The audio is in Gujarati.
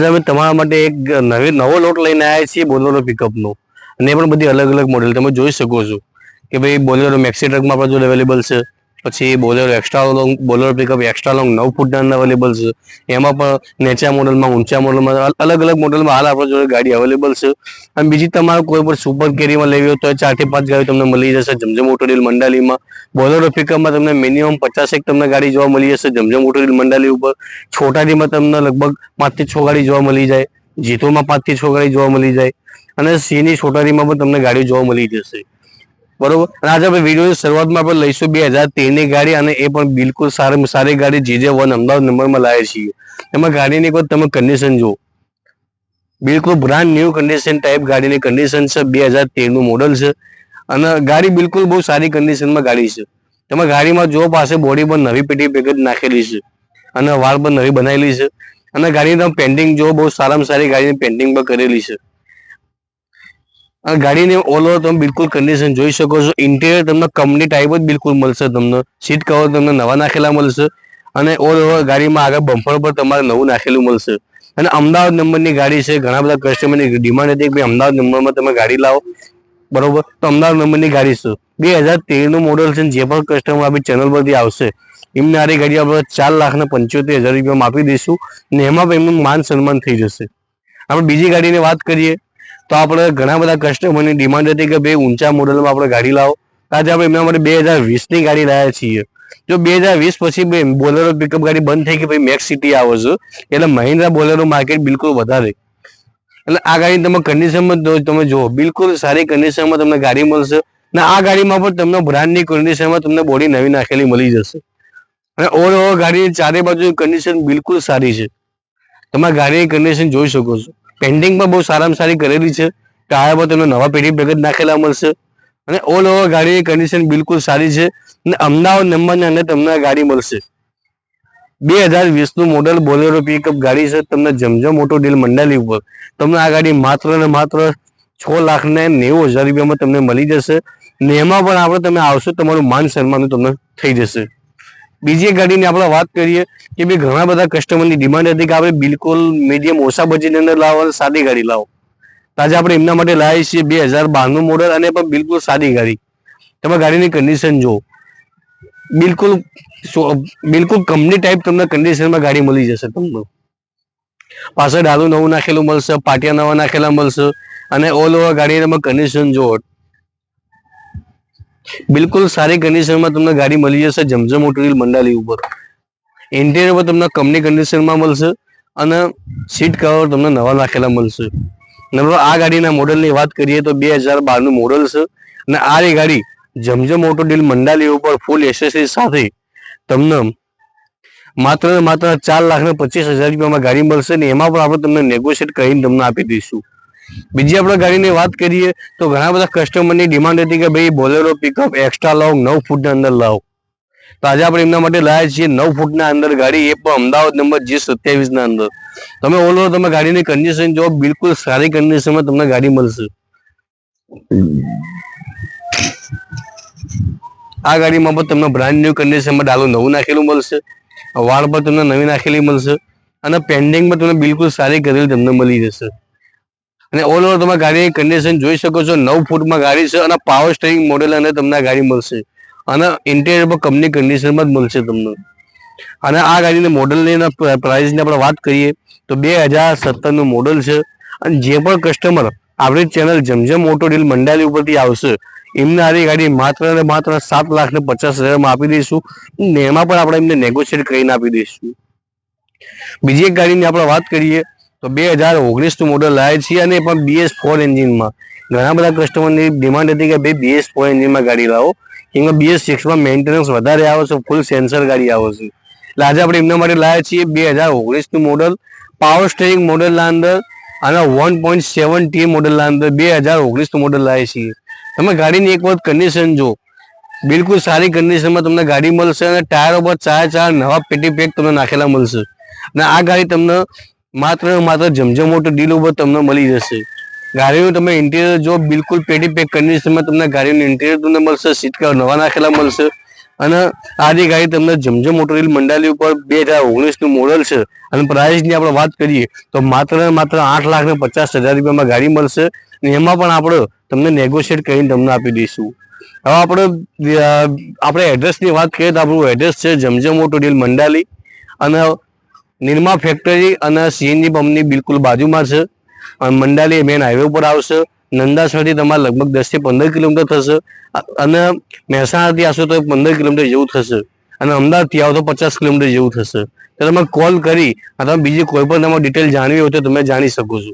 અમે તમારા માટે એક નવો લોટ લઈને આવ્યા છીએ બોલેરો પિકઅપનો, અને એ પણ બધી અલગ અલગ મોડેલ તમે જોઈ શકો છો કે ભાઈ બોલેરો મેક્સી ટ્રકમાં આપણા જોડે અવેલેબલ છે. પછી Bolero extra long, Bolero pickup extra long 9 ફૂટના અંદર અવેલેબલ છે. એમાં પણ નેચા મોડલમાં, ઊંચા મોડલમાં, અલગ અલગ મોડલમાં હાલ આપણા જોડે ગાડી અવેલેબલ છે. અને બીજી તમારે કોઈ પણ સુપર કેરીમાં લેવી હોય તો 4 થી 5 ગાડી તમને મળી જશે જમજમ ઓટો ડીલ મંડાલીમાં. બોલેરો પિકઅપમાં તમને મિનિમમ 50 તમને ગાડી જોવા મળી જશે જમજમ ઓટો ડીલ મંડાલી ઉપર. છોટાડીમાં તમને લગભગ 5 થી 6 ગાડી જોવા મળી જાય. જીતોમાં 5 થી 6 ગાડી જોવા મળી જાય. અને સિંહની છોટાડીમાં પણ તમને ગાડી જોવા મળી જશે. બરોબર. અને આજે આપણે વિડીયોની શરૂઆતમાં આપણે લઈશું 2013ની ગાડી, અને એ પણ બિલકુલ સારી ગાડી JJ1 અમદાવાદ નંબરમાં લાવીએ છીએ. એમાં ગાડીની કોઈ તમે કન્ડિશન જુઓ, બિલકુલ બ્રાન્ડ ન્યૂ કન્ડિશન ટાઈપ ગાડીની કન્ડિશન છે. 2013નું મોડલ છે. અને ગાડી બિલકુલ બહુ સારી કન્ડિશનમાં ગાડી છે. તમે ગાડીમાં જો પાસે બોડી પર નવી પેટી પેકેજ નાખેલી છે, અને વાળ પર નવી બનાવેલી છે. અને ગાડીની તમે પેન્ટિંગ જો બહુ સારામાં સારી ગાડીની પેન્ટિંગ પણ કરેલી છે. અને ગાડીની ઓલ ઓવર તમે બિલકુલ કન્ડિશન જોઈ શકો છો. ઇન્ટિરિયર તમને કંપની ટાઈપ જ બિલકુલ મળશે. તમને સીટ કવર તમને નવા નાખેલા મળશે. અને ઓલ ઓવર ગાડીમાં આગળ બમ્પર પર તમારે નવું નાખેલું મળશે. અને અમદાવાદ નંબરની ગાડી છે. ઘણા બધા કસ્ટમરની ડિમાન્ડ હતી કે ભાઈ અમદાવાદ નંબરમાં તમે ગાડી લાવો. બરોબર. તો અમદાવાદ નંબરની ગાડી છે. 2013નું મોડલ છે. જે પણ કસ્ટમર આપણી ચેનલ પરથી આવશે એમને આરી ગાડી આપણે 4,75,000 રૂપિયામાં આપી દઈશું. ને એમાં પણ એમનું માન સન્માન થઈ જશે. આપણે બીજી ગાડીની વાત કરીએ તો આપણે ઘણા બધા કસ્ટમરની ડિમાન્ડ હતી કે ભાઈ ઊંચા મોડલમાં આપણે ગાડી લાવો. આજે આપણે એમના માટે 2020ની ગાડી લાવ્યા છીએ. જો 2020 પછી બોલેરો પિકઅપ ગાડી બંધ થઈ ગઈ, પછી મેક્સ સિટી આવે છે. એટલે મહિન્દ્રા બોલેરો માર્કેટ બિલકુલ વધારે. એટલે આ ગાડી તમે કન્ડિશનમાં તમે જુઓ, બિલકુલ સારી કન્ડિશનમાં તમને ગાડી મળશે. ને આ ગાડીમાં પણ તમને બ્રાન્ડની કન્ડિશનમાં તમને બોડી નવી નાખેલી મળી જશે. અને ઓલ ઓવર ગાડીની ચારે બાજુ કન્ડિશન બિલકુલ સારી છે. તમે ગાડીની કન્ડિશન જોઈ શકો છો. પેન્ટિંગ પણ બહુ સારામાં સારી કરેલી છે. ટાયર પર તમને નવા પેટી પેકેજ નાખેલા મળશે. અને ઓલ ઓવર ગાડીની કન્ડિશન બિલકુલ સારી છે. અને અમદાવાદ નંબરની અંદર તમને ગાડી મળશે. 2020નું મોડલ બોલેરો પિકઅપ ગાડી છે. તમને જમજમ ઓટો ડીલ મંડાલી ઉપર તમને આ ગાડી માત્ર ને માત્ર 6,90,000 રૂપિયામાં તમને મળી જશે. ને એમાં પણ આપણે તમે આવશો તમારું માન સન્માન તમને થઈ જશે. બીજી ગાડીની આપણે વાત કરીએ કે ભાઈ ઘણા બધા કસ્ટમરની ડિમાન્ડ હતી કે આપણે બિલકુલ મીડિયમ ઓછા બજેટની અંદર લાવો અને સાદી ગાડી લાવો. આજે આપણે એમના માટે લાવીએ છીએ 2012નું મોડલ, અને પણ બિલકુલ સાદી ગાડી. તમે ગાડીની કન્ડિશન જુઓ, બિલકુલ બિલકુલ કંપની ટાઈપ તમને કન્ડિશનમાં ગાડી મળી જશે. તમને પાછળ ડાલું નવું નાખેલું મળશે, પાટિયા નવા નાખેલા મળશે. અને ઓલ ઓવર ગાડીની કન્ડિશન જુઓ, બિલકુલ સારી કન્ડિશનમાં તમને ગાડી મળી જશે જમજમ ઓટો ડીલ મંડાલી ઉપર. ઇન્ટિરિયર પર તમને કંપની કન્ડિશનમાં મળશે. અને સીટ કવર તમને નવા નાખેલા મળશે. આ ગાડીના મોડલની વાત કરીએ તો 2012નું મોડલ છે. અને આ ગાડી જમજમ ઓટો ડીલ મંડાલી ઉપર ફૂલ એસેસરીઝ સાથે તમને માત્ર ને માત્ર 4,25,000 રૂપિયામાં ગાડી મળશે. ને એમાં પણ આપણે તમને નેગોશિયેટ કરીને તમને આપી દઈશું. બીજી આપણે ગાડીની વાત કરીએ તો ઘણા બધા કસ્ટમરની ડિમાન્ડ હતી કે ભાઈ બોલેરો પિકઅપ એક્સ્ટ્રા લાવો, 9 ફૂટના અંદર લાવો. તો આજે આપણે એમના માટે લાવ્યા છીએ 9 ફૂટના અંદર ગાડી, એ પણ અમદાવાદ નંબર G27 અંદર. તમે ઓલ ઓવર તમે ગાડીની કન્ડિશન જો બિલકુલ સારી કન્ડિશનમાં તમને ગાડી મળશે. આ ગાડીમાં પણ તમને બ્રાન્ડ ન્યૂ કન્ડિશનમાં ડાલું નવું નાખેલું મળશે. વાળ પર તમને નવી નાખેલી મળશે. અને પેન્ડિંગ પણ તમને બિલકુલ સારી કરેલી તમને મળી જશે. અને ઓલ ઓવર તમે ગાડીની કન્ડિશન જોઈ શકો છો. 9 ફૂટમાં ગાડી છે. અને પાવર સ્ટીયરિંગ મોડેલ અને તમને ગાડી મળશે. અને ઇન્ટિરિયર પર કંપની કન્ડિશનમાં જ મળશે તમને. અને આ ગાડીની મોડલની પ્રાઇસની આપણે વાત કરીએ તો 2017નું મોડલ છે. અને જે પણ કસ્ટમર આપણી ચેનલ જમજમ ઓટો ડીલ મંડાલી ઉપરથી આવશે એમને આ ગાડી માત્ર ને માત્ર 7,50,000 આપી દઈશું. ને એમાં પણ આપણે એમને નેગોશિયેટ કરીને આપી દઈશું. બીજી એક ગાડીની આપણે વાત કરીએ તો 2019નું મોડલ લાવે છે, અને પણ BS4 એન્જિનમાં. ઘણા બધા કસ્ટમરની ડિમાન્ડ હતી કે ભાઈ BS4 એન્જિનમાં ગાડી લાવો. કેમ BS6માં મેન્ટેનન્સ વધારે આવે છે, ફૂલ સેન્સર ગાડી આવે છે. એટલે આજે આપણે એમના માટે લાવ્યા છીએ 2019નું મોડલ, પાવર સ્ટીયરિંગ મોડલના અંદર. અને 1.7T મોડલના અંદર 2019નું મોડલ લાવીએ છીએ. તમે ગાડીની એક વખત કન્ડિશન જો, બિલકુલ સારી કન્ડિશનમાં તમને ગાડી મળશે. અને ટાયરો પર 4 નવા પેટી પેક તમને નાખેલા મળશે. અને આ ગાડી તમને માત્ર માત્ર જમજમ ઓટો ડીલ ઉપર તમને મળી જશે. ગાડીનું તમે ઇન્ટિરિયર જો બિલકુલ પેટી પેક કન્ડિશનમાં તમને ગાડીનું ઇન્ટિરિયર તમને મળશે. સીટ કવર નવા નાખેલા મળશે. અને આ જે ગાડી તમને જમજમ મોટરવ્હીલ મંડાલી ઉપર 2019 મોડલ છે અને પ્રાઇસની આપણે વાત કરીએ તો માત્ર 8,50,000 રૂપિયામાં ગાડી મળશે અને એમાં પણ તમને નેગોશિયેટ કરીને તમને આપી દઈશું. હવે આપણે એડ્રેસની વાત કરીએ તો આપણું એડ્રેસ છે જમજમ મોટરવ્હીલ મંડાલી અને નિરમા ફેક્ટરી અને સીએનજી પંપની બિલકુલ બાજુમાં છે. મંડાલી મેન હાઈવે ઉપર આવશે. નંદાસરથી તમારે લગભગ 10 થી 15 કિલોમીટર થશે અને મહેસાણાથી આવશો તો 15 કિલોમીટર જેવું થશે અને અમદાવાદથી આવો તો 50 કિલોમીટર જેવું થશે. તો તમે કોલ કરી અથવા બીજી કોઈ પણ તમારે ડિટેલ જાણવી હોય તો તમે જાણી શકો છો.